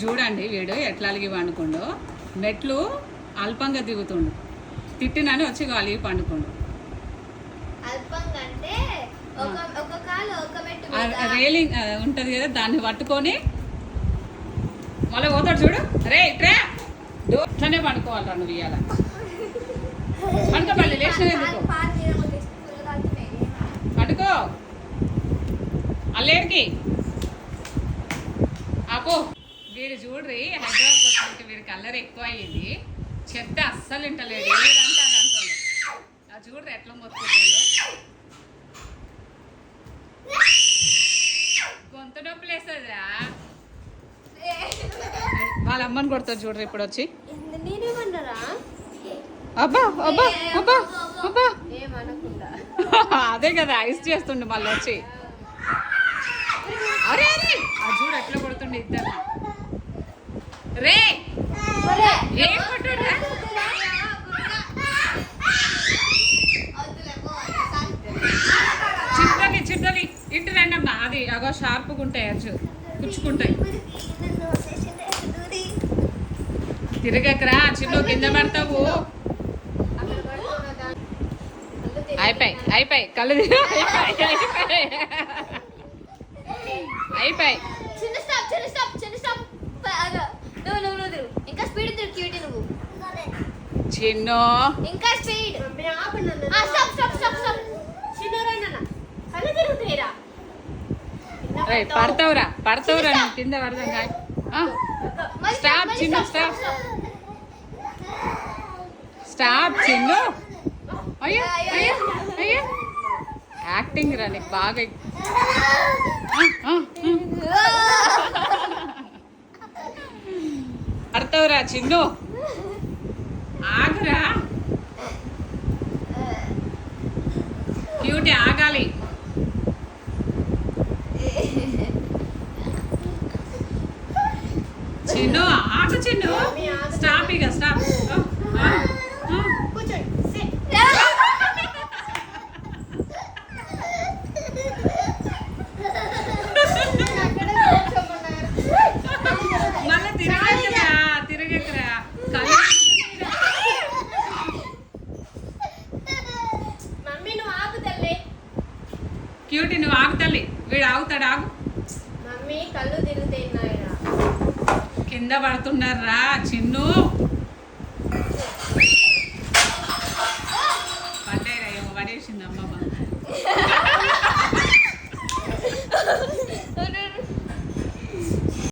చూడండి వీడు ఎట్లా అలిగి పండుకుండు. మెట్లు అల్పంగా దిగుతుండు. తిట్టినని వచ్చి అలిగి పండుకుండు. రేలింగ్ ఉంటది కదా, దాన్ని పట్టుకొని మళ్ళీ పోతాడు చూడు. రే ఇట్రా ఇట్లనే పండుకోవాలరా నువ్వు ఇయ్యాల. పండుకోవాలి లేచిన పండుకో అల్లేడికి ఆపో. వీడు చూడ్రి హైదరాబాద్ వచ్చినట్టు వీడికి అల్లరి ఎక్కువ అయ్యింది. చెప్తే అస్సలు వింటలేడు. ఏదంటే అది అంటుంది. అది చూడ్రి ఎట్లా మొత్తుకుంటుందో. గొంతు నొప్పులు వేస్తుందా? వాళ్ళ అమ్మని కొడతారు చూడ్రి ఇప్పుడు వచ్చి. అబ్బా అబ్బా అబ్బా అబ్బా అదే కదా ఐస్ చేస్తుండే మళ్ళీ వచ్చి. అరే అరే అది చూడు ఎట్లా కొడుతుండే ఇద్దరు. రే ఏం కొట్టుండ్రా? చిట్టలి చిట్టలి ఇంటి రండి అమ్మా. అది అగో షార్ప్గా ఉంటాయి, అచ్చు పుచ్చుకుంటాయి. తిరగకరా చిన్న కింద పడతావు. అయిపోయి అయిపోయి కళ్ళు అయిపోయి. ఇంకా స్పీడ్ తిరిగి నువ్వు చిన్న ఇంకా స్పీడ్ పడతావురా పడతావురా నువ్వు కింద పడదాం. స్టాప్ చిన్న స్టాప్ స్టాప్ చిన్న. అయ్యో అయ్యో అయ్యో యాక్టింగ్ రా నీకు బాగా. పడతావురా చిన్ను ఆగురా. క్యూటీ ఆగాలి. చిన్ను ఆగు చిన్ను. స్టాప్ ఇక స్టాప్. మళ్ళీ తిరగకరా తిరగకరా. క్యూటీ నువ్వు ఆగు తల్లి. వీడు ఆగుతాడు ఆగు. మమ్మీ కళ్ళు తిరుగుతాయి. కింద పడుతున్నారా చిన్ను.